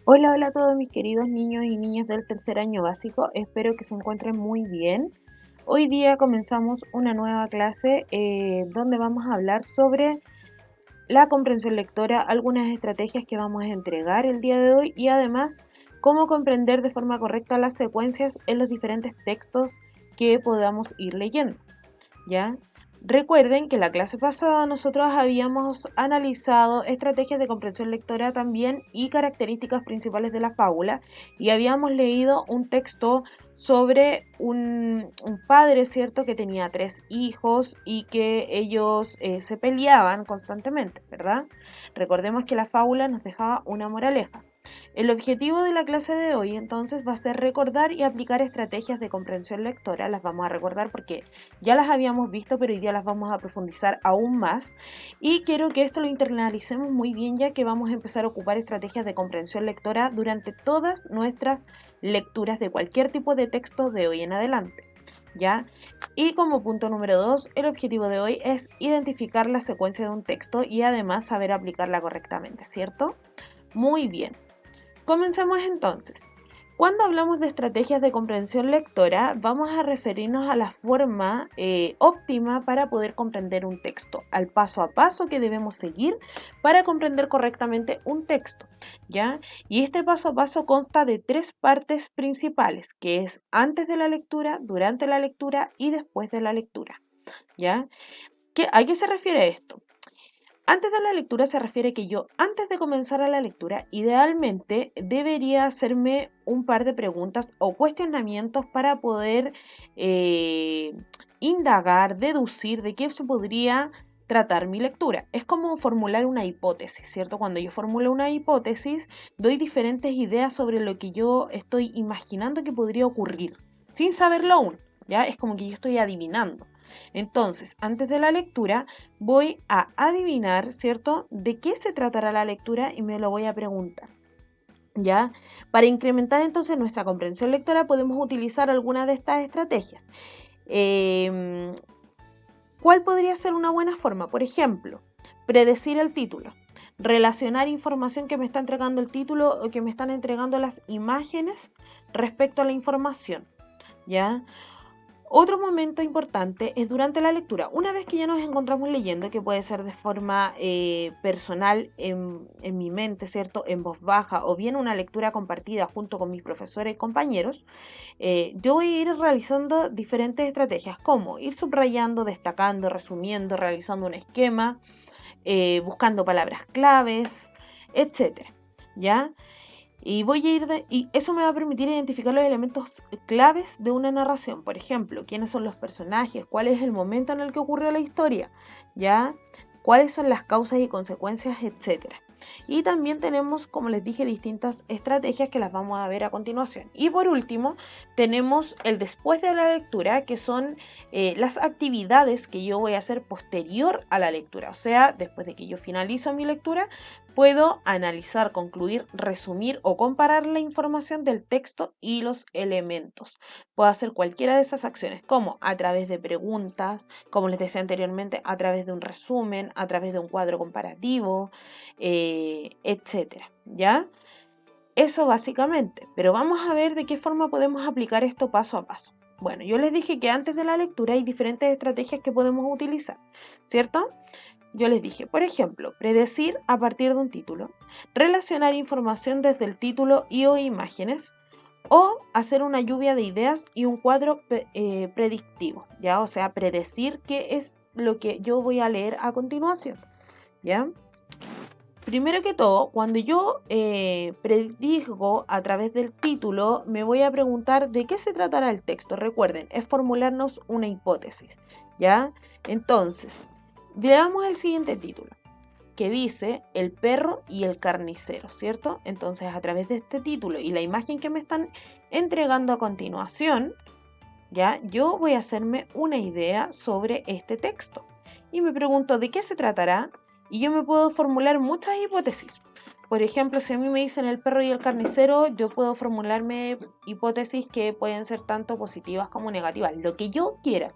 Hola, hola a todos mis queridos niños y niñas del tercer año básico. Espero que se encuentren muy bien. Hoy día comenzamos una nueva clase donde vamos a hablar sobre la comprensión lectora, algunas estrategias que vamos a entregar el día de hoy y además cómo comprender de forma correcta las secuencias en los diferentes textos que podamos ir leyendo. ¿Ya? Recuerden que la clase pasada nosotros habíamos analizado estrategias de comprensión lectora también y características principales de la fábula y habíamos leído un texto sobre un padre, ¿cierto?, que tenía 3 hijos y que ellos se peleaban constantemente, ¿verdad? Recordemos que la fábula nos dejaba una moraleja. El objetivo de la clase de hoy entonces va a ser recordar y aplicar estrategias de comprensión lectora. Las vamos a recordar porque ya las habíamos visto, pero hoy día las vamos a profundizar aún más. Y quiero que esto lo internalicemos muy bien, ya que vamos a empezar a ocupar estrategias de comprensión lectora durante todas nuestras lecturas de cualquier tipo de texto de hoy en adelante. ¿Ya? Y como punto número 2, el objetivo de hoy es identificar la secuencia de un texto y además saber aplicarla correctamente, ¿cierto? Muy bien. Comencemos entonces. Cuando hablamos de estrategias de comprensión lectora, vamos a referirnos a la forma óptima para poder comprender un texto, al paso a paso que debemos seguir para comprender correctamente un texto, ¿ya? Y este paso a paso consta de 3 partes principales, que es antes de la lectura, durante la lectura y después de la lectura, ¿ya? ¿A qué se refiere esto? Antes de la lectura se refiere que yo, antes de comenzar a la lectura, idealmente debería hacerme un par de preguntas o cuestionamientos para poder eh, indagar, deducir de qué se podría tratar mi lectura. Es como formular una hipótesis, ¿cierto? Cuando yo formulo una hipótesis, doy diferentes ideas sobre lo que yo estoy imaginando que podría ocurrir, sin saberlo aún, ¿ya? Es como que yo estoy adivinando. Entonces, antes de la lectura, voy a adivinar, ¿cierto?, de qué se tratará la lectura y me lo voy a preguntar. ¿Ya? Para incrementar entonces nuestra comprensión lectora podemos utilizar alguna de estas estrategias. Eh, ¿Cuál podría ser una buena forma? Por ejemplo, predecir el título, relacionar información que me está entregando el título o que me están entregando las imágenes respecto a la información. ¿Ya? Otro momento importante es durante la lectura. Una vez que ya nos encontramos leyendo, que puede ser de forma personal en mi mente, ¿cierto? En voz baja o bien una lectura compartida junto con mis profesores y compañeros, yo voy a ir realizando diferentes estrategias, como ir subrayando, destacando, resumiendo, realizando un esquema, buscando palabras claves, etcétera. ¿Ya? Y eso me va a permitir identificar los elementos claves de una narración. Por ejemplo, quiénes son los personajes, cuál es el momento en el que ocurrió la historia, ¿ya? Cuáles son las causas y consecuencias, etcétera. Y también tenemos, como les dije, distintas estrategias que las vamos a ver a continuación. Y por último, tenemos el después de la lectura, que son las actividades que yo voy a hacer posterior a la lectura. O sea, después de que yo finalizo mi lectura, puedo analizar, concluir, resumir o comparar la información del texto y los elementos. Puedo hacer cualquiera de esas acciones, como a través de preguntas, como les decía anteriormente, a través de un resumen, a través de un cuadro comparativo, etcétera. ¿Ya? Eso básicamente. Pero vamos a ver de qué forma podemos aplicar esto paso a paso. Bueno, yo les dije que antes de la lectura hay diferentes estrategias que podemos utilizar, ¿cierto? Yo les dije, por ejemplo, predecir a partir de un título, relacionar información desde el título y o imágenes, o hacer una lluvia de ideas y un cuadro predictivo, ¿ya? O sea, predecir qué es lo que yo voy a leer a continuación, ¿ya? Primero que todo, cuando yo predigo a través del título, me voy a preguntar de qué se tratará el texto. Recuerden, es formularnos una hipótesis, ¿ya? Entonces, veamos el siguiente título, que dice El perro y el carnicero, ¿cierto? Entonces, a través de este título y la imagen que me están entregando a continuación, ¿ya? Yo voy a hacerme una idea sobre este texto. Y me pregunto de qué se tratará y yo me puedo formular muchas hipótesis. Por ejemplo, si a mí me dicen el perro y el carnicero, yo puedo formularme hipótesis que pueden ser tanto positivas como negativas, lo que yo quiera.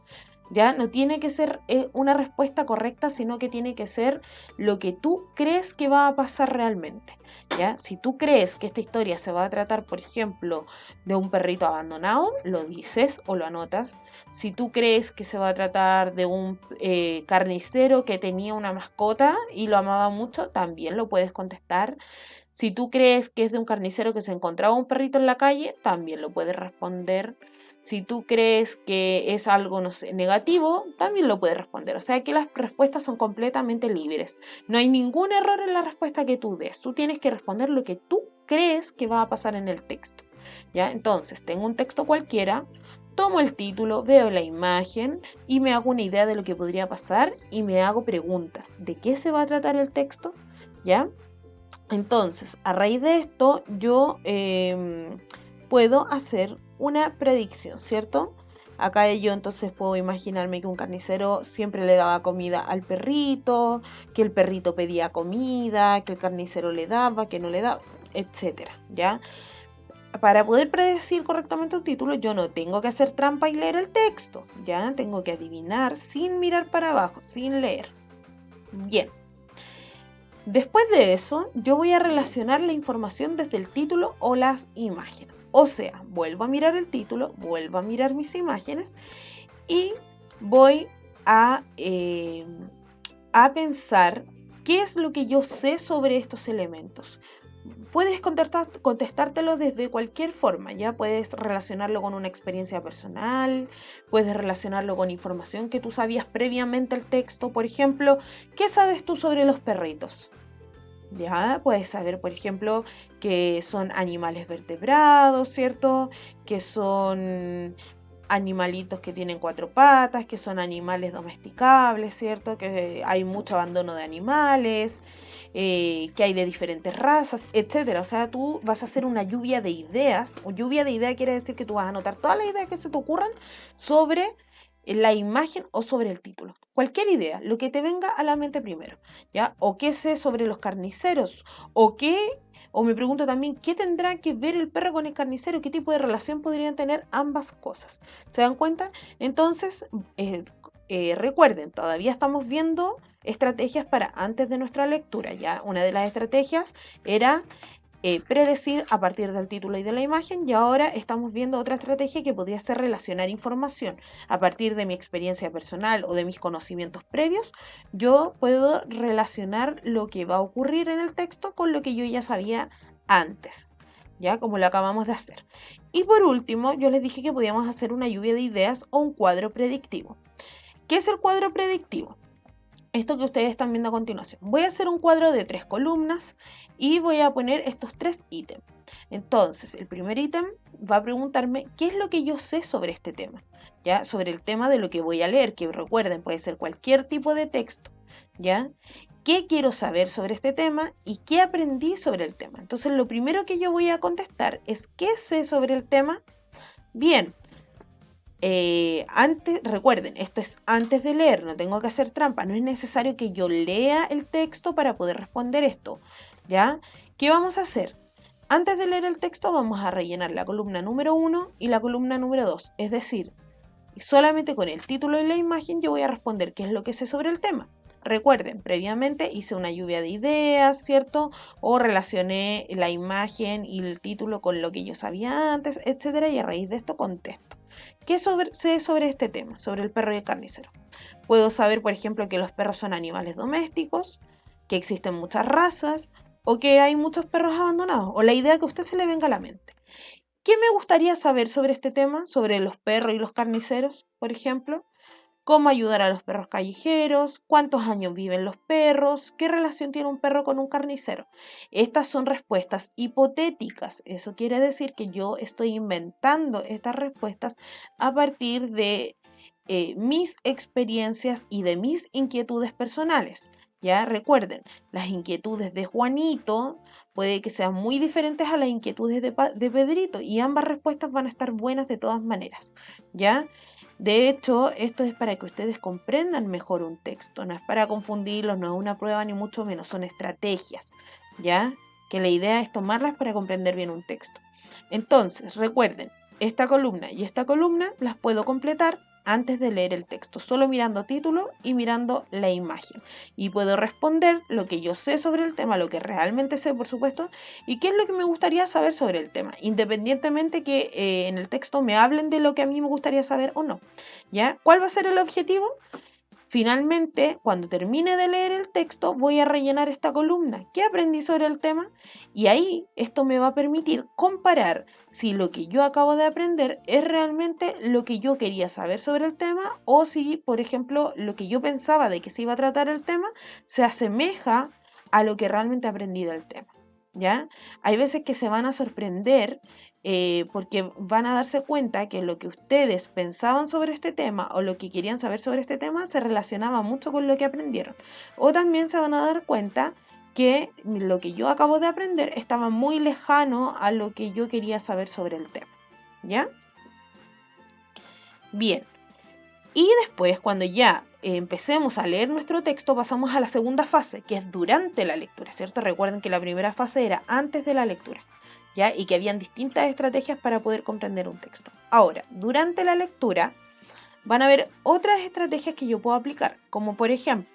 ¿ya? No tiene que ser una respuesta correcta, sino que tiene que ser lo que tú crees que va a pasar realmente, ¿ya? Si tú crees que esta historia se va a tratar, por ejemplo, de un perrito abandonado, lo dices o lo anotas. Si tú crees que se va a tratar de un carnicero que tenía una mascota y lo amaba mucho, también lo puedes contestar. Si tú crees que es de un carnicero que se encontraba un perrito en la calle, también lo puedes responder. Si tú crees que es algo, no sé, negativo, también lo puedes responder. O sea que las respuestas son completamente libres. No hay ningún error en la respuesta que tú des. Tú tienes que responder lo que tú crees que va a pasar en el texto. ¿Ya? Entonces, tengo un texto cualquiera, tomo el título, veo la imagen y me hago una idea de lo que podría pasar y me hago preguntas. ¿De qué se va a tratar el texto? ¿Ya? Entonces, a raíz de esto, yo puedo hacer una predicción, ¿cierto? Acá yo entonces puedo imaginarme que un carnicero siempre le daba comida al perrito, que el perrito pedía comida, que el carnicero le daba, que no le daba, etcétera, ¿ya? Para poder predecir correctamente un título, yo no tengo que hacer trampa y leer el texto, ¿ya? Tengo que adivinar sin mirar para abajo, sin leer. Bien. Después de eso, yo voy a relacionar la información desde el título o las imágenes. O sea, vuelvo a mirar el título, vuelvo a mirar mis imágenes y voy a pensar qué es lo que yo sé sobre estos elementos. Puedes contestártelo desde cualquier forma, ya puedes relacionarlo con una experiencia personal, puedes relacionarlo con información que tú sabías previamente al texto. Por ejemplo, ¿qué sabes tú sobre los perritos? Ya, puedes saber, por ejemplo, que son animales vertebrados, ¿cierto? Que son animalitos que tienen cuatro patas, que son animales domesticables, ¿cierto? Que hay mucho abandono de animales, que hay de diferentes razas, etcétera. O sea, tú vas a hacer una lluvia de ideas. O lluvia de ideas quiere decir que tú vas a anotar todas las ideas que se te ocurran sobre la imagen o sobre el título. Cualquier idea, lo que te venga a la mente primero, ¿ya? O qué sé sobre los carniceros, o qué, o me pregunto también, ¿qué tendrá que ver el perro con el carnicero? ¿Qué tipo de relación podrían tener ambas cosas? ¿Se dan cuenta? Entonces, recuerden, todavía estamos viendo estrategias para antes de nuestra lectura, ¿ya? Una de las estrategias era predecir a partir del título y de la imagen, y ahora estamos viendo otra estrategia que podría ser relacionar información a partir de mi experiencia personal o de mis conocimientos previos. Yo puedo relacionar lo que va a ocurrir en el texto con lo que yo ya sabía antes, ya como lo acabamos de hacer. Y por último, yo les dije que podíamos hacer una lluvia de ideas o un cuadro predictivo. ¿Qué es el cuadro predictivo? Esto que ustedes están viendo a continuación. Voy a hacer un cuadro de 3 columnas y voy a poner estos 3 ítems. Entonces, el primer ítem va a preguntarme qué es lo que yo sé sobre este tema, ¿ya? Sobre el tema de lo que voy a leer, que recuerden, puede ser cualquier tipo de texto, ¿ya? ¿Qué quiero saber sobre este tema y qué aprendí sobre el tema? Entonces, lo primero que yo voy a contestar es ¿qué sé sobre el tema? Bien, recuerden, esto es antes de leer, no tengo que hacer trampa, no es necesario que yo lea el texto para poder responder esto, ¿ya? ¿Qué vamos a hacer? Antes de leer el texto vamos a rellenar la columna número 1 y la columna número 2, es decir, solamente con el título y la imagen yo voy a responder qué es lo que sé sobre el tema. Recuerden, previamente hice una lluvia de ideas, ¿cierto? O relacioné la imagen y el título con lo que yo sabía antes, etcétera, y a raíz de esto contesto. ¿Qué sé sobre este tema, sobre el perro y el carnicero? Puedo saber, por ejemplo, que los perros son animales domésticos, que existen muchas razas, o que hay muchos perros abandonados, o la idea que a usted se le venga a la mente. ¿Qué me gustaría saber sobre este tema, sobre los perros y los carniceros, por ejemplo? ¿Cómo ayudar a los perros callejeros? ¿Cuántos años viven los perros? ¿Qué relación tiene un perro con un carnicero? Estas son respuestas hipotéticas. Eso quiere decir que yo estoy inventando estas respuestas a partir de mis experiencias y de mis inquietudes personales. Ya recuerden, las inquietudes de Juanito puede que sean muy diferentes a las inquietudes de Pedrito y ambas respuestas van a estar buenas de todas maneras. ¿Ya? De hecho, esto es para que ustedes comprendan mejor un texto, no es para confundirlos, no es una prueba ni mucho menos, son estrategias, ¿ya? Que la idea es tomarlas para comprender bien un texto. Entonces, recuerden, esta columna y esta columna las puedo completar antes de leer el texto, solo mirando título y mirando la imagen. Y puedo responder lo que yo sé sobre el tema, lo que realmente sé, por supuesto, y qué es lo que me gustaría saber sobre el tema, independientemente que en el texto me hablen de lo que a mí me gustaría saber o no. ¿Ya? ¿Cuál va a ser el objetivo? Finalmente, cuando termine de leer el texto, voy a rellenar esta columna. ¿Qué aprendí sobre el tema? Y ahí esto me va a permitir comparar si lo que yo acabo de aprender es realmente lo que yo quería saber sobre el tema o si, por ejemplo, lo que yo pensaba de que se iba a tratar el tema se asemeja a lo que realmente aprendí del tema. ¿Ya? Hay veces que se van a sorprender porque van a darse cuenta que lo que ustedes pensaban sobre este tema o lo que querían saber sobre este tema se relacionaba mucho con lo que aprendieron. O también se van a dar cuenta que lo que yo acabo de aprender estaba muy lejano a lo que yo quería saber sobre el tema. ¿Ya? Bien. Y después, cuando ya empecemos a leer nuestro texto, pasamos a la segunda fase, que es durante la lectura, ¿cierto? Recuerden que la primera fase era antes de la lectura, ¿ya? Y que habían distintas estrategias para poder comprender un texto. Ahora, durante la lectura, van a haber otras estrategias que yo puedo aplicar, como por ejemplo,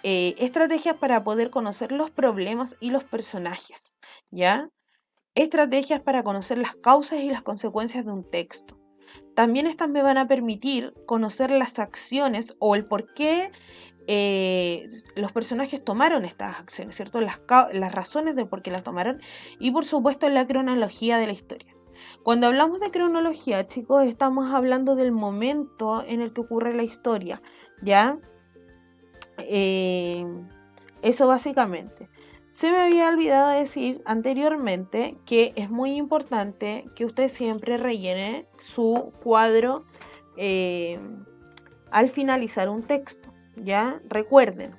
estrategias para poder conocer los problemas y los personajes, ¿ya? Estrategias para conocer las causas y las consecuencias de un texto. También estas me van a permitir conocer las acciones o el por qué los personajes tomaron estas acciones, ¿cierto? Las razones de por qué las tomaron y por supuesto la cronología de la historia. Cuando hablamos de cronología, chicos, estamos hablando del momento en el que ocurre la historia, ¿ya? Eso básicamente. Se me había olvidado decir anteriormente que es muy importante que usted siempre rellene su cuadro al finalizar un texto. ¿Ya? Recuerden,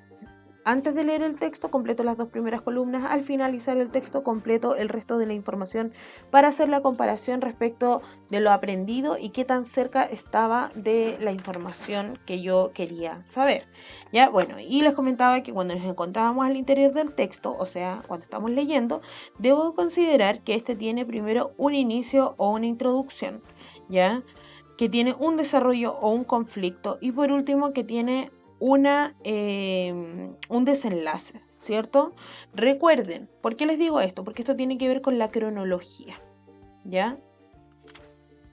antes de leer el texto completo las dos primeras columnas, al finalizar el texto completo el resto de la información para hacer la comparación respecto de lo aprendido y qué tan cerca estaba de la información que yo quería saber. Ya, bueno, y les comentaba que cuando nos encontrábamos al interior del texto, o sea, cuando estamos leyendo, debo considerar que este tiene primero un inicio o una introducción, ¿ya? Que tiene un desarrollo o un conflicto y por último que tiene un desenlace, ¿cierto? Recuerden, ¿por qué les digo esto? Porque esto tiene que ver con la cronología, ¿ya?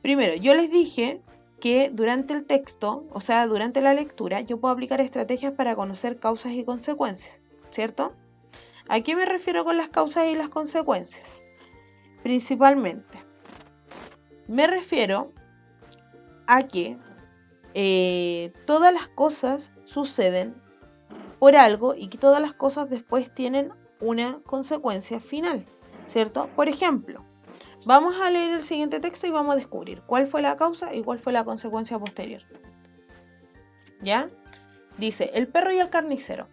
Primero, yo les dije que durante el texto, o sea, durante la lectura, yo puedo aplicar estrategias para conocer causas y consecuencias, ¿cierto? ¿A qué me refiero con las causas y las consecuencias? Principalmente, me refiero a que todas las cosas suceden por algo y que todas las cosas después tienen una consecuencia final, ¿cierto? Por ejemplo, vamos a leer el siguiente texto y vamos a descubrir cuál fue la causa y cuál fue la consecuencia posterior. ¿Ya? Dice, el perro y el carnicero.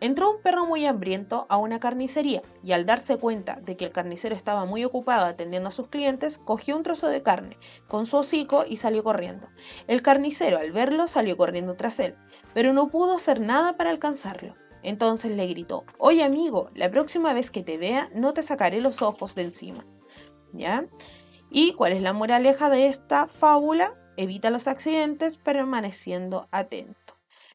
Entró un perro muy hambriento a una carnicería y al darse cuenta de que el carnicero estaba muy ocupado atendiendo a sus clientes, cogió un trozo de carne con su hocico y salió corriendo. El carnicero al verlo salió corriendo tras él, pero no pudo hacer nada para alcanzarlo. Entonces le gritó, oye amigo, la próxima vez que te vea no te sacaré los ojos de encima. ¿Ya? ¿Y cuál es la moraleja de esta fábula? Evita los accidentes permaneciendo atento.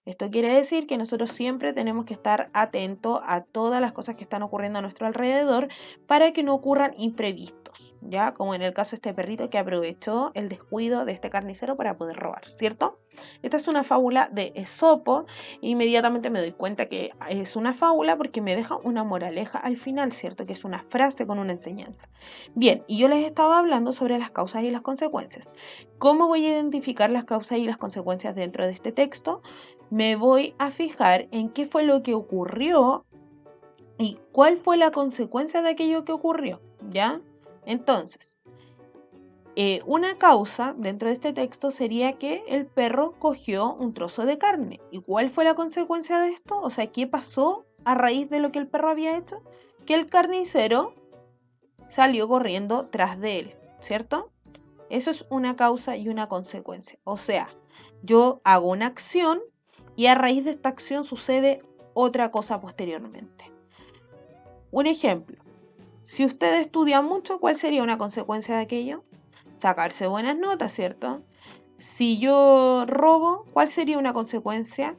Esto quiere decir que nosotros siempre tenemos que estar atentos a todas las cosas que están ocurriendo a nuestro alrededor para que no ocurran imprevistos, ¿ya? Como en el caso de este perrito que aprovechó el descuido de este carnicero para poder robar, ¿cierto? Esta es una fábula de Esopo. Inmediatamente me doy cuenta que es una fábula porque me deja una moraleja al final, ¿cierto? Que es una frase con una enseñanza. Bien, y yo les estaba hablando sobre las causas y las consecuencias. ¿Cómo voy a identificar las causas y las consecuencias dentro de este texto? Me voy a fijar en qué fue lo que ocurrió y cuál fue la consecuencia de aquello que ocurrió, ¿ya? Entonces, una causa dentro de este texto sería que el perro cogió un trozo de carne. ¿Y cuál fue la consecuencia de esto? O sea, ¿qué pasó a raíz de lo que el perro había hecho? Que el carnicero salió corriendo tras de él, ¿cierto? Eso es una causa y una consecuencia. O sea, yo hago una acción y a raíz de esta acción sucede otra cosa posteriormente. Un ejemplo, si usted estudia mucho, ¿cuál sería una consecuencia de aquello? Sacarse buenas notas, ¿cierto? Si yo robo, ¿cuál sería una consecuencia?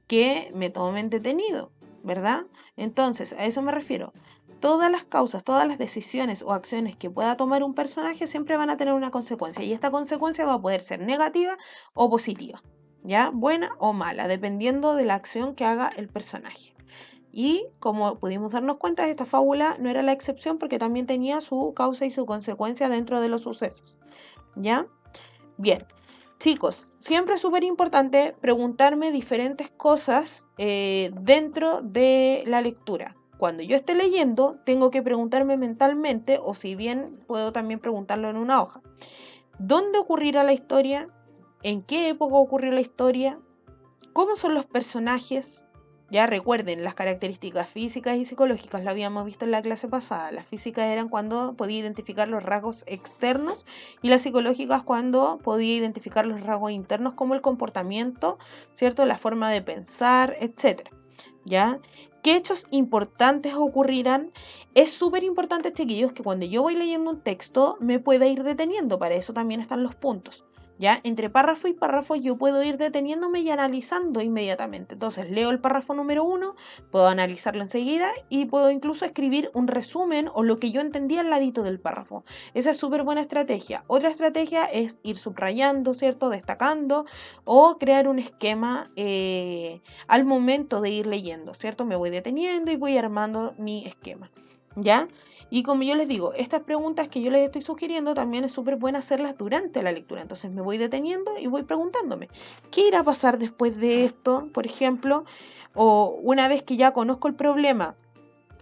Que me tomen detenido, ¿verdad? Entonces, a eso me refiero. Todas las causas, todas las decisiones o acciones que pueda tomar un personaje siempre van a tener una consecuencia y esta consecuencia va a poder ser negativa o positiva, ¿ya? Buena o mala, dependiendo de la acción que haga el personaje. Y como pudimos darnos cuenta, esta fábula no era la excepción porque también tenía su causa y su consecuencia dentro de los sucesos, ¿ya? Bien, chicos, siempre es súper importante preguntarme diferentes cosas dentro de la lectura. Cuando yo esté leyendo, tengo que preguntarme mentalmente, o si bien puedo también preguntarlo en una hoja, ¿dónde ocurrirá la historia? ¿En qué época ocurrió la historia? ¿Cómo son los personajes? Ya recuerden, las características físicas y psicológicas lo habíamos visto en la clase pasada. Las físicas eran cuando podía identificar los rasgos externos y las psicológicas cuando podía identificar los rasgos internos como el comportamiento, ¿cierto? La forma de pensar, etcétera. ¿Ya? ¿Qué hechos importantes ocurrirán? Es súper importante, chiquillos, que cuando yo voy leyendo un texto me pueda ir deteniendo. Para eso también están los puntos. ¿Ya? Entre párrafo y párrafo yo puedo ir deteniéndome y analizando inmediatamente. Entonces leo el párrafo número 1, puedo analizarlo enseguida y puedo incluso escribir un resumen o lo que yo entendía al ladito del párrafo. Esa es súper buena estrategia. Otra estrategia es ir subrayando, ¿cierto? Destacando o crear un esquema al momento de ir leyendo, ¿cierto? Me voy deteniendo y voy armando mi esquema, ¿ya? Y como yo les digo, estas preguntas que yo les estoy sugiriendo también es súper buena hacerlas durante la lectura. Entonces me voy deteniendo y voy preguntándome, ¿qué irá a pasar después de esto? Por ejemplo, o una vez que ya conozco el problema,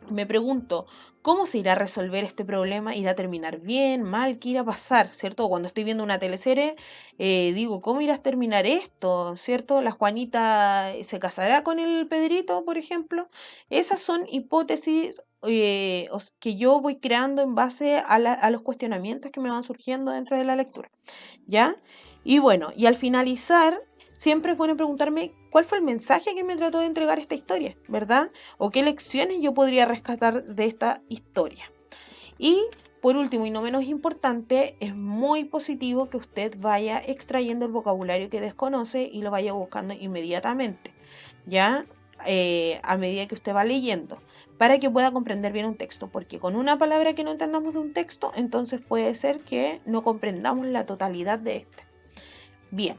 me pregunto, ¿cómo se irá a resolver este problema? ¿Irá a terminar bien, mal? ¿Qué irá a pasar? ¿Cierto? Cuando estoy viendo una teleserie, digo, ¿cómo irá a terminar esto? ¿Cierto? ¿La Juanita se casará con el Pedrito, por ejemplo? Esas son hipótesis que yo voy creando en base a los cuestionamientos que me van surgiendo dentro de la lectura, ¿ya? Y bueno, y al finalizar, siempre es bueno preguntarme cuál fue el mensaje que me trató de entregar esta historia, ¿verdad? O qué lecciones yo podría rescatar de esta historia. Y por último y no menos importante, es muy positivo que usted vaya extrayendo el vocabulario que desconoce y lo vaya buscando inmediatamente, ¿ya? A medida que usted va leyendo, para que pueda comprender bien un texto, porque con una palabra que no entendamos de un texto, entonces puede ser que no comprendamos la totalidad de este. Bien,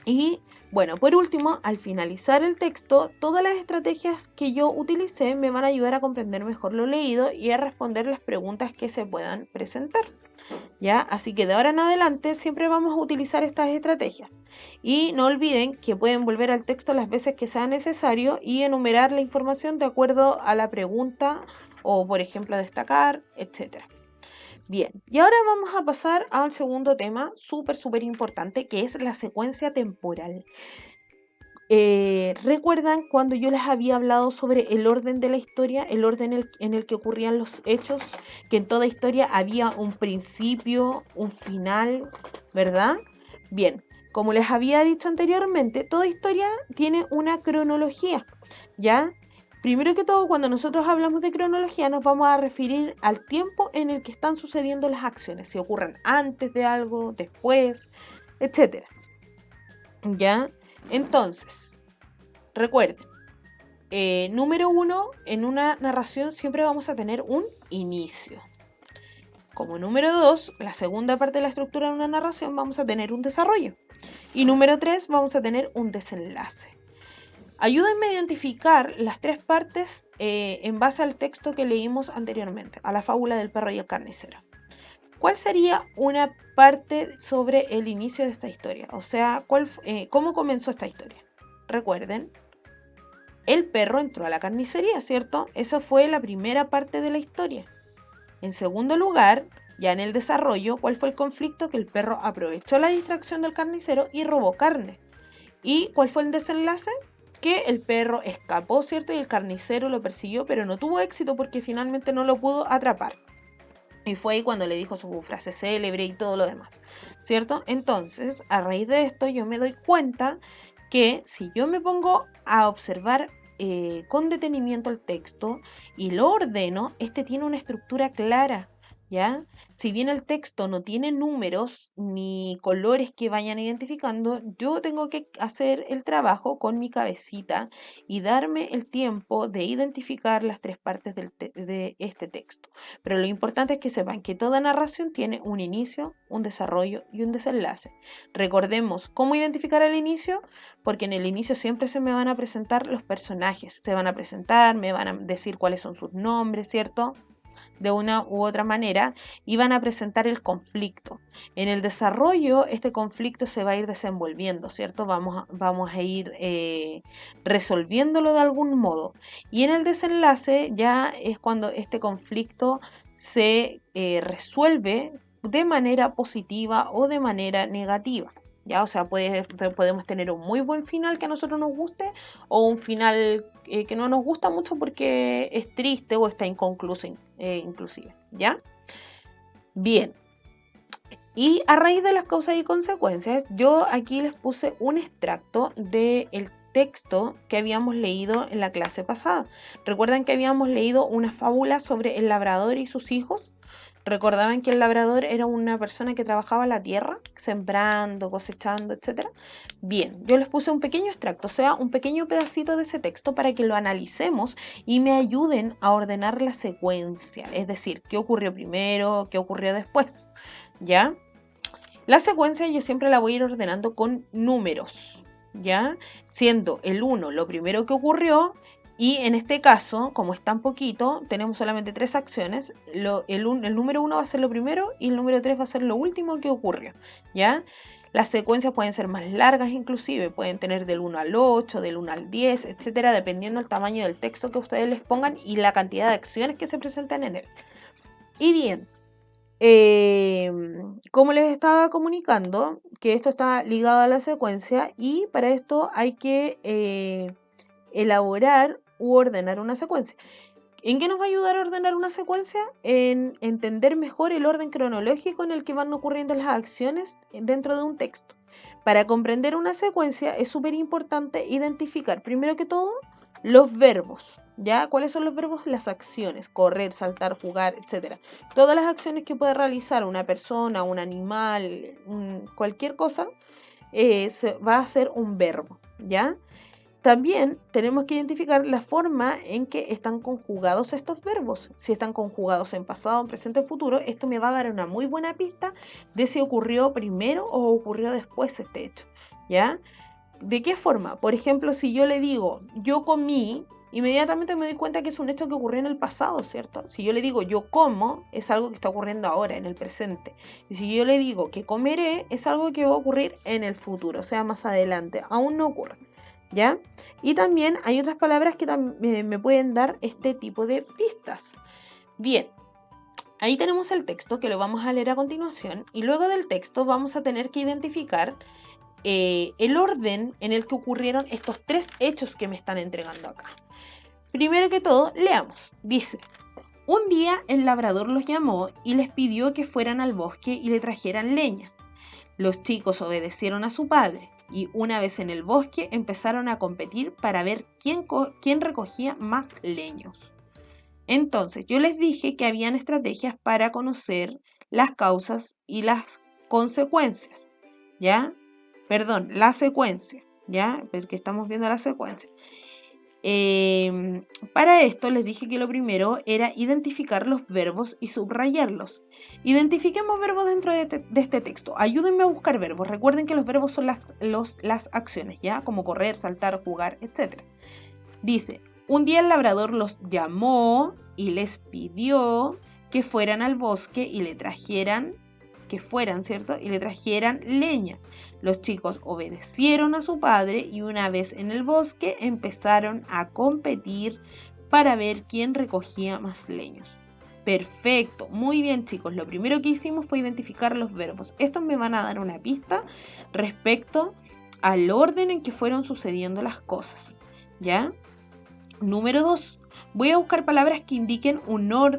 y bueno, por último, al finalizar el texto, todas las estrategias que yo utilicé me van a ayudar a comprender mejor lo leído y a responder las preguntas que se puedan presentar. ¿Ya? Así que de ahora en adelante siempre vamos a utilizar estas estrategias. Y no olviden que pueden volver al texto las veces que sea necesario y enumerar la información de acuerdo a la pregunta o, por ejemplo, destacar, etcétera. Bien, y ahora vamos a pasar al segundo tema súper importante, que es la secuencia temporal. ¿Recuerdan cuando yo les había hablado sobre el orden de la historia, el orden en el que ocurrían los hechos, que en toda historia había un principio, un final, ¿verdad? Bien, como les había dicho anteriormente, toda historia tiene una cronología, ¿ya? Primero que todo, cuando nosotros hablamos de cronología, nos vamos a referir al tiempo en el que están sucediendo las acciones, si ocurren antes de algo, después, etcétera. ¿Ya? Entonces, recuerden, número uno, en una narración siempre vamos a tener un inicio. Como número dos, la segunda parte de la estructura de una narración vamos a tener un desarrollo. Y número tres, vamos a tener un desenlace. Ayúdenme a identificar las tres partes en base al texto que leímos anteriormente, a la fábula del perro y el carnicero. ¿Cuál sería una parte sobre el inicio de esta historia? O sea, ¿cómo comenzó esta historia? Recuerden, el perro entró a la carnicería, ¿cierto? Esa fue la primera parte de la historia. En segundo lugar, ya en el desarrollo, ¿cuál fue el conflicto? Que el perro aprovechó la distracción del carnicero y robó carne. ¿Y cuál fue el desenlace? Que el perro escapó, ¿cierto? Y el carnicero lo persiguió, pero no tuvo éxito porque finalmente no lo pudo atrapar. Y fue ahí cuando le dijo su frase célebre y todo lo demás, ¿cierto? Entonces, a raíz de esto, yo me doy cuenta que si yo me pongo a observar con detenimiento el texto y lo ordeno, este tiene una estructura clara, ¿ya? Si bien el texto no tiene números ni colores que vayan identificando, yo tengo que hacer el trabajo con mi cabecita y darme el tiempo de identificar las tres partes de este texto. Pero lo importante es que sepan que toda narración tiene un inicio, un desarrollo y un desenlace. Recordemos cómo identificar el inicio, porque en el inicio siempre se me van a presentar los personajes, se van a presentar, me van a decir cuáles son sus nombres, ¿cierto? De una u otra manera y van a presentar el conflicto. En el desarrollo, este conflicto se va a ir desenvolviendo, ¿cierto? Vamos a ir resolviéndolo de algún modo. Y en el desenlace ya es cuando este conflicto se resuelve de manera positiva o de manera negativa. ¿Ya? O sea, podemos tener un muy buen final que a nosotros nos guste o un final que no nos gusta mucho porque es triste o está inconcluso inclusive, ¿ya? Bien, y a raíz de las causas y consecuencias, yo aquí les puse un extracto del texto que habíamos leído en la clase pasada. ¿Recuerdan que habíamos leído una fábula sobre el labrador y sus hijos? ¿Recordaban que el labrador era una persona que trabajaba la tierra, sembrando, cosechando, etcétera? Bien, yo les puse un pequeño extracto, o sea, un pequeño pedacito de ese texto para que lo analicemos y me ayuden a ordenar la secuencia, es decir, qué ocurrió primero, qué ocurrió después, ¿ya? La secuencia yo siempre la voy a ir ordenando con números, ¿ya? Siendo el 1 lo primero que ocurrió y en este caso, como es tan poquito, tenemos solamente 3 acciones, el número 1 va a ser lo primero y el número 3 va a ser lo último que ocurrió, ¿ya? Las secuencias pueden ser más largas inclusive, pueden tener del 1 al 8, del 1 al 10, etcétera, dependiendo del tamaño del texto que ustedes les pongan y la cantidad de acciones que se presentan en él. Y bien, como les estaba comunicando, que esto está ligado a la secuencia y para esto hay que elaborar u ordenar una secuencia. ¿En qué nos va a ayudar a ordenar una secuencia? En entender mejor el orden cronológico en el que van ocurriendo las acciones dentro de un texto. Para comprender una secuencia es súper importante identificar, primero que todo, los verbos. ¿Ya? ¿Cuáles son los verbos? Las acciones, correr, saltar, jugar, etc. Todas las acciones que puede realizar una persona, un animal, cualquier cosa, va a ser un verbo, ¿ya? También tenemos que identificar la forma en que están conjugados estos verbos. Si están conjugados en pasado, en presente, en futuro, esto me va a dar una muy buena pista de si ocurrió primero o ocurrió después este hecho, ¿ya? ¿De qué forma? Por ejemplo, si yo le digo, yo comí, inmediatamente me doy cuenta que es un hecho que ocurrió en el pasado, ¿cierto? Si yo le digo, yo como, es algo que está ocurriendo ahora, en el presente. Y si yo le digo que comeré, es algo que va a ocurrir en el futuro, o sea, más adelante, aún no ocurre, ¿ya? Y también hay otras palabras que me pueden dar este tipo de pistas. Bien, ahí tenemos el texto que lo vamos a leer a continuación y luego del texto vamos a tener que identificar el orden en el que ocurrieron estos 3 hechos que me están entregando acá. Primero que todo, leamos. Dice, un día el labrador los llamó y les pidió que fueran al bosque y le trajeran leña. Los chicos obedecieron a su padre y una vez en el bosque empezaron a competir para ver quién recogía más leños. Entonces yo les dije que habían estrategias para conocer las causas y las consecuencias, ¿ya? Perdón, la secuencia, ¿ya? Porque estamos viendo la secuencia. Para esto les dije que lo primero era identificar los verbos y subrayarlos. Identifiquemos verbos dentro de este texto. Ayúdenme a buscar verbos. Recuerden que los verbos son las acciones, ¿ya? Como correr, saltar, jugar, etc. Dice, un día el labrador los llamó y les pidió que fueran al bosque y le trajeran, ¿cierto? Y le trajeran leña. Los chicos obedecieron a su padre y una vez en el bosque empezaron a competir para ver quién recogía más leños. Perfecto, muy bien chicos, lo primero que hicimos fue identificar los verbos. Estos me van a dar una pista respecto al orden en que fueron sucediendo las cosas, ¿ya? Número 2. Voy a buscar palabras que indiquen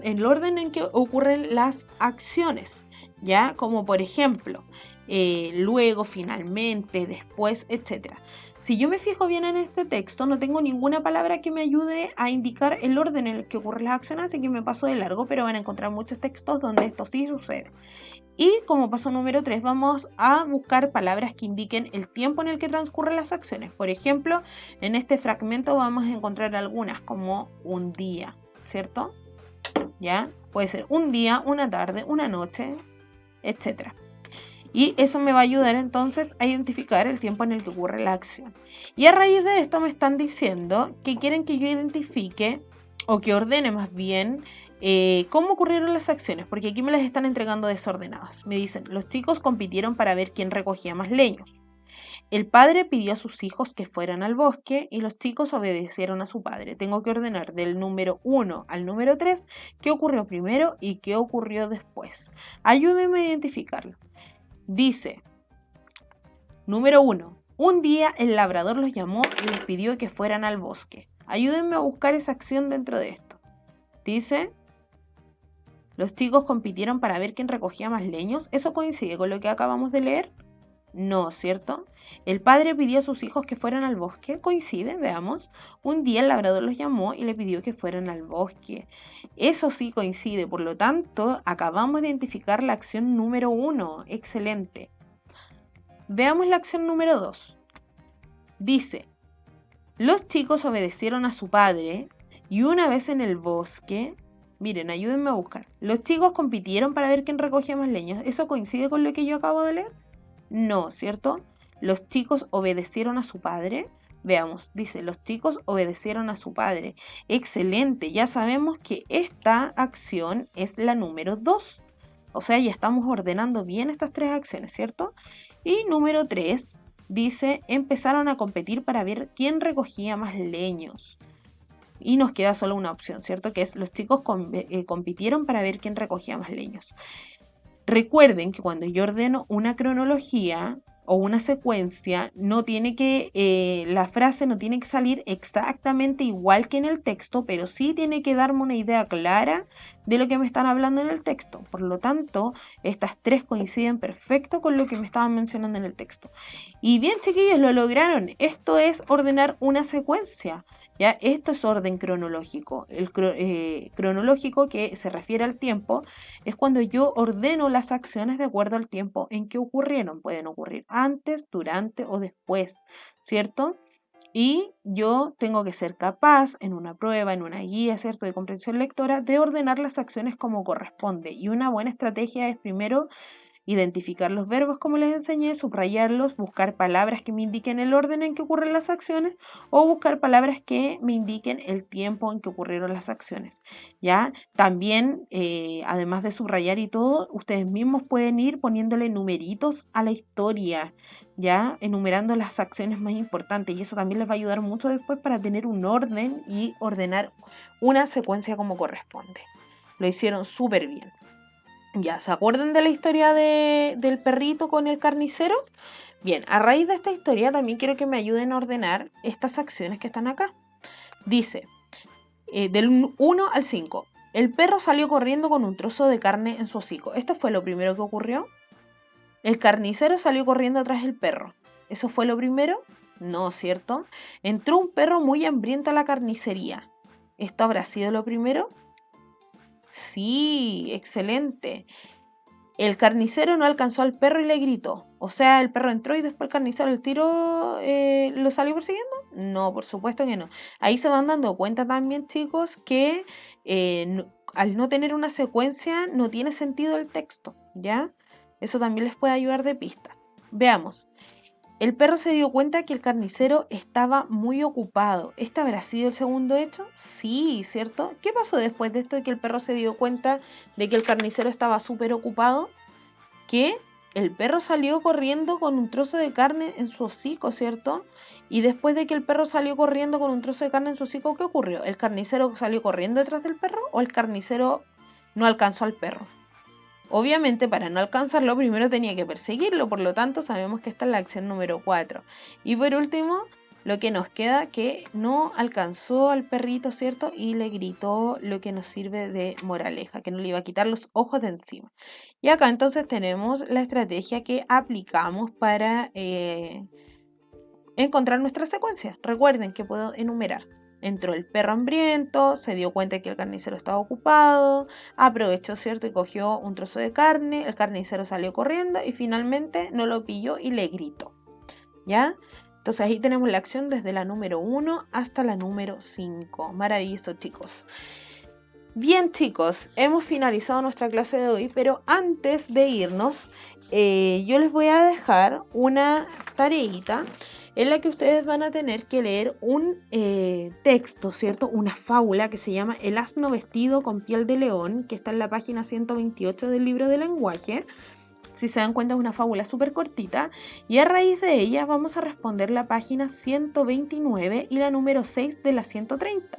el orden en que ocurren las acciones, ¿ya? Como por ejemplo, luego, finalmente, después, etc. Si yo me fijo bien en este texto, no tengo ninguna palabra que me ayude a indicar el orden en el que ocurren las acciones, así que me paso de largo, pero van a encontrar muchos textos donde esto sí sucede. Y como paso número 3, vamos a buscar palabras que indiquen el tiempo en el que transcurren las acciones. Por ejemplo, en este fragmento vamos a encontrar algunas como un día, ¿cierto? ¿Ya? Puede ser un día, una tarde, una noche, etc. Y eso me va a ayudar entonces a identificar el tiempo en el que ocurre la acción. Y a raíz de esto me están diciendo que quieren que yo identifique, o que ordene más bien, cómo ocurrieron las acciones, porque aquí me las están entregando desordenadas. Me dicen, los chicos compitieron para ver quién recogía más leños. El padre pidió a sus hijos que fueran al bosque y los chicos obedecieron a su padre. Tengo que ordenar del número 1 al número 3 qué ocurrió primero y qué ocurrió después. Ayúdenme a identificarlo. Dice, número 1. Un día el labrador los llamó y les pidió que fueran al bosque. Ayúdenme a buscar esa acción dentro de esto. Dice, los chicos compitieron para ver quién recogía más leños. ¿Eso coincide con lo que acabamos de leer? No, ¿cierto? El padre pidió a sus hijos que fueran al bosque. Coincide, veamos. Un día el labrador los llamó y le pidió que fueran al bosque. Eso sí coincide, por lo tanto, acabamos de identificar la acción número 1. Excelente. Veamos la acción número 2. Dice, los chicos obedecieron a su padre y una vez en el bosque, miren, ayúdenme a buscar. Los chicos compitieron para ver quién recogía más leños. ¿Eso coincide con lo que yo acabo de leer? No, ¿cierto? Los chicos obedecieron a su padre. Veamos, dice, los chicos obedecieron a su padre. Excelente, ya sabemos que esta acción es la número 2. O sea, ya estamos ordenando bien estas tres acciones, ¿cierto? Y número 3 dice, empezaron a competir para ver quién recogía más leños. Y nos queda solo una opción, ¿cierto? Que es los chicos compitieron para ver quién recogía más leños. Recuerden que cuando yo ordeno una cronología o una secuencia, no tiene que, la frase no tiene que salir exactamente igual que en el texto, pero sí tiene que darme una idea clara de lo que me están hablando en el texto. Por lo tanto, estas tres coinciden perfecto con lo que me estaban mencionando en el texto. Y bien, chiquillos, lo lograron. Esto es ordenar una secuencia. ¿Ya? Esto es orden cronológico. El cronológico, que se refiere al tiempo, es cuando yo ordeno las acciones de acuerdo al tiempo en que ocurrieron. Pueden ocurrir antes, durante o después, ¿cierto? Y yo tengo que ser capaz en una prueba, en una guía, ¿cierto?, de comprensión lectora, de ordenar las acciones como corresponde. Y una buena estrategia es primero identificar los verbos como les enseñé, subrayarlos, buscar palabras que me indiquen el orden en que ocurren las acciones o buscar palabras que me indiquen el tiempo en que ocurrieron las acciones. ¿Ya? También, además de subrayar y todo, ustedes mismos pueden ir poniéndole numeritos a la historia, ¿ya? Enumerando las acciones más importantes y eso también les va a ayudar mucho después para tener un orden y ordenar una secuencia como corresponde. Lo hicieron súper bien. Ya, ¿se acuerdan de la historia del perrito con el carnicero? Bien, a raíz de esta historia también quiero que me ayuden a ordenar estas acciones que están acá. Dice, del 1 al 5, el perro salió corriendo con un trozo de carne en su hocico. ¿Esto fue lo primero que ocurrió? El carnicero salió corriendo atrás del perro. ¿Eso fue lo primero? No, ¿cierto? Entró un perro muy hambriento a la carnicería. ¿Esto habrá sido lo primero? Sí, excelente. El carnicero no alcanzó al perro y le gritó. O sea, el perro entró y después el carnicero el tiro lo salió persiguiendo. No, por supuesto que no. Ahí se van dando cuenta también, chicos, que al no tener una secuencia no tiene sentido el texto, ¿ya? Eso también les puede ayudar de pista. Veamos. El perro se dio cuenta que el carnicero estaba muy ocupado. ¿Este habrá sido el segundo hecho? Sí, ¿cierto? ¿Qué pasó después de esto de que el perro se dio cuenta de que el carnicero estaba súper ocupado? Que el perro salió corriendo con un trozo de carne en su hocico, ¿cierto? Y después de que el perro salió corriendo con un trozo de carne en su hocico, ¿qué ocurrió? ¿El carnicero salió corriendo detrás del perro o el carnicero no alcanzó al perro? Obviamente, para no alcanzarlo, primero tenía que perseguirlo, por lo tanto sabemos que esta es la acción número 4. Y por último, lo que nos queda, que no alcanzó al perrito, ¿cierto? Y le gritó, lo que nos sirve de moraleja, que no le iba a quitar los ojos de encima. Y acá entonces tenemos la estrategia que aplicamos para encontrar nuestra secuencia. Recuerden que puedo enumerar. Entró el perro hambriento, se dio cuenta que el carnicero estaba ocupado, aprovechó, ¿cierto? Y cogió un trozo de carne, el carnicero salió corriendo y finalmente no lo pilló y le gritó, ¿ya? Entonces ahí tenemos la acción desde la número 1 hasta la número 5. Maravilloso, chicos. Bien, chicos, hemos finalizado nuestra clase de hoy, pero antes de irnos, yo les voy a dejar una tareita en la que ustedes van a tener que leer un texto, ¿cierto? Una fábula que se llama El asno vestido con piel de león, que está en la página 128 del libro de lenguaje. Si se dan cuenta, es una fábula súper cortita y a raíz de ella vamos a responder la página 129 y la número 6 de la 130.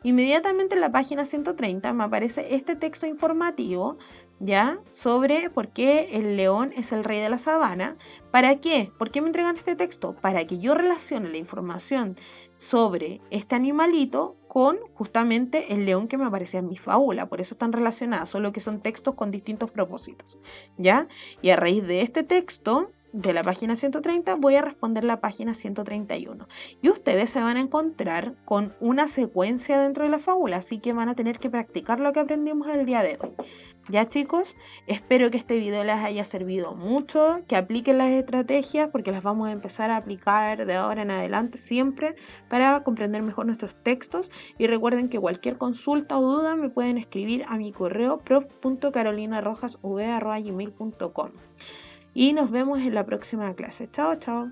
Inmediatamente en la página 130 me aparece este texto informativo, ¿ya? Sobre por qué el león es el rey de la sabana. ¿Para qué? ¿Por qué me entregan este texto? Para que yo relacione la información sobre este animalito con justamente el león que me aparecía en mi fábula. Por eso están relacionadas, solo que son textos con distintos propósitos, ¿ya? Y a raíz de este texto de la página 130 voy a responder la página 131. Y ustedes se van a encontrar con una secuencia dentro de la fábula, así que van a tener que practicar lo que aprendimos el día de hoy. Ya, chicos, espero que este video les haya servido mucho, que apliquen las estrategias porque las vamos a empezar a aplicar de ahora en adelante siempre para comprender mejor nuestros textos. Y recuerden que cualquier consulta o duda me pueden escribir a mi correo prof.carolinarrojasv@gmail.com. Y nos vemos en la próxima clase. Chao, chao.